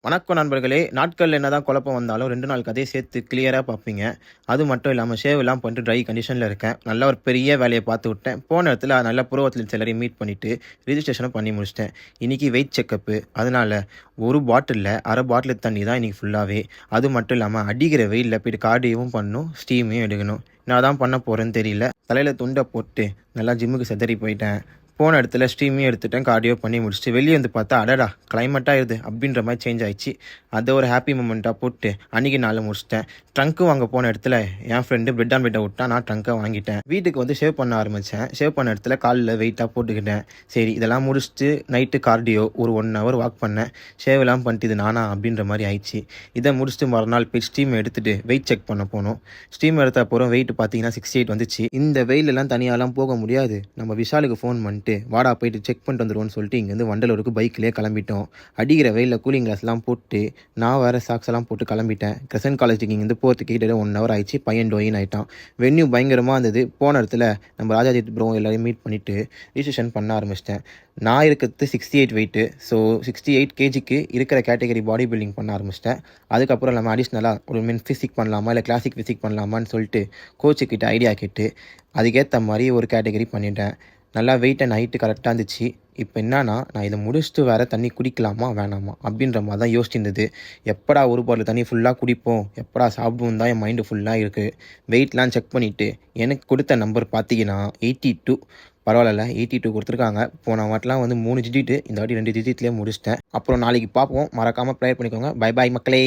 வணக்கம் நண்பர்களே. நாட்கள் என்னதான் குழப்பம் வந்தாலும் 2 நாள் கதைய சேர்த்து கிளியரா பார்ப்பீங்க. அது மட்டும் இல்லாம ஷேவ்லாம் பண்ணிட்டு ட்ரை கண்டிஷன்ல இருக்கேன். நல்ல ஒரு பெரிய வேலைய பார்த்து விட்டேன். போன இடத்துல நல்ல புரோ அத்லீட்ஸ் எல்லாரையும் மீட் பண்ணிட்டு ரிஜிஸ்ட்ரேஷனும் பண்ணி முடிச்சுட்டேன். இன்னைக்கு வெயிட் செக்கப்பு. அதனால ஒரு பாட்டில்ல 1/2 பாட்டில் தண்ணி தான் இன்னைக்கு ஃபுல்லாவே. அது மட்டும் இல்லாம அடிக்கிற வெயில்ல போயிட்டு கார்டியோவும் பண்ணணும், ஸ்டீமையும் எடுக்கணும். நான் தான் பண்ண போறேன்னு தெரியல. தலையில துண்ட போட்டு நல்லா ஜிம்முக்கு சிதறி போயிட்டேன். போன இடத்துல ஸ்ட்ரீமையும் எடுத்துட்டேன், கார்டியோ பண்ணி முடிச்சுட்டு வெளியே வந்து பார்த்தா அடடா கிளைமேட்டாக இருக்குது அப்படின்ற மாதிரி சேஞ்ச் ஆயிடுச்சு. அதை ஒரு ஹாப்பி மூமெண்ட்டாக போட்டு அன்றைக்கி நாளில் முடிச்சிட்டேன். ட்ரங்க்கு வாங்க போன இடத்துல என் ஃப்ரெண்டு பெட் ஆன் பெட்டை விட்டா, நான் ட்ரங்கை வாங்கிட்டேன். வீட்டுக்கு வந்து ஷேவ் பண்ண ஆரம்பித்தேன். ஷேவ் பண்ண இடத்துல காலில் வெயிட்டாக போட்டுக்கிட்டேன். சரி இதெல்லாம் முடிச்சுட்டு நைட்டு கார்டியோ ஒரு 1 ஹவர் வாக் பண்ணேன். ஷேவெல்லாம் பண்ணிட்டு இது நானா அப்படின்ற மாதிரி ஆயிடுச்சு. இதை முடிச்சுட்டு மறுநாள் போய் ஸ்டீம் எடுத்துகிட்டு வெயிட் செக் பண்ண போனோம். ஸ்டீம் எடுத்த அப்புறம் வெயிட் பார்த்தீங்கன்னா 68 வந்துச்சு. இந்த வெயிலெல்லாம் தனியாலாம் போக முடியாது. நம்ம விஷாலுக்கு ஃபோன் பண்ணிட்டு வாடா போயிட்டு செக் பண்ணிட்டு வந்துடுவோன்னு சொல்லிட்டு இங்கேருந்து வண்டலூருக்கு பைக்லேயே கிளம்பிட்டோம். அடிக்கிற வெயிலில் கூலிங் கிளாஸ்லாம் போட்டு நான் வேறு சாக்ஸ் எல்லாம் போட்டு கிளம்பிட்டேன். கிரசன்ட் காலேஜுக்கு இங்கேருந்து போகிறதுக்கு கிட்ட 1 ஹவர் ஆயிடுச்சு. பையன் டொயின் ஆகிட்டான். வென்யூ பயங்கரமாக இருந்தது. போன இடத்துல நம்ம ராஜாஜித் ப்ரோ எல்லாரையும் மீட் பண்ணிவிட்டு ரிஜிஸ்ட்ரேஷன் பண்ண ஆரம்பிச்சிட்டேன். நான் இருக்கிறது 68 வெயிட்டு. ஸோ 68 கேஜிக்கு இருக்கிற கேட்டகரி பாடி பில்டிங் பண்ண ஆரம்பிச்சிட்டேன். அதுக்கப்புறம் நம்ம அடிஷ்னலாக ஒரு மென் ஃபிசிக் பண்ணலாமா இல்லை கிளாசிக் ஃபிசிக் பண்ணலாமான்னு சொல்லிட்டு கோச்சுக்கிட்ட ஐடியா கேட்டு அதுக்கேற்ற மாதிரி ஒரு கேட்டகரி பண்ணிட்டேன். நல்லா வெயிட் அண்ட் ஹைட்டு கரெக்டாக இருந்துச்சு. இப்போ என்னன்னா நான் இதை முடிச்சுட்டு வேறு தண்ணி குடிக்கலாமா வேணாமா அப்படின்ற மாதிரி தான் யோசிச்சிருந்தது. எப்படா ஒரு பாட்டில் தண்ணி ஃபுல்லாக குடிப்போம், எப்படா சாப்பிடுவோம் தான் என் மைண்டு ஃபுல்லாக இருக்குது. வெயிட்லாம் செக் பண்ணிவிட்டு எனக்கு கொடுத்த நம்பர் பார்த்தீங்கன்னா 82. பரவாயில்ல 82 கொடுத்துருக்காங்க. போன வாட்டிலாம் வந்து 3 டிஜிட்டு, இந்த வாட்டி 2 டிஜிட்லேயே முடிச்சிட்டேன். அப்புறம் நாளைக்கு பார்ப்போம். மறக்காமல் ப்ரேயர் பண்ணிக்கோங்க. பை பாய் மக்களே.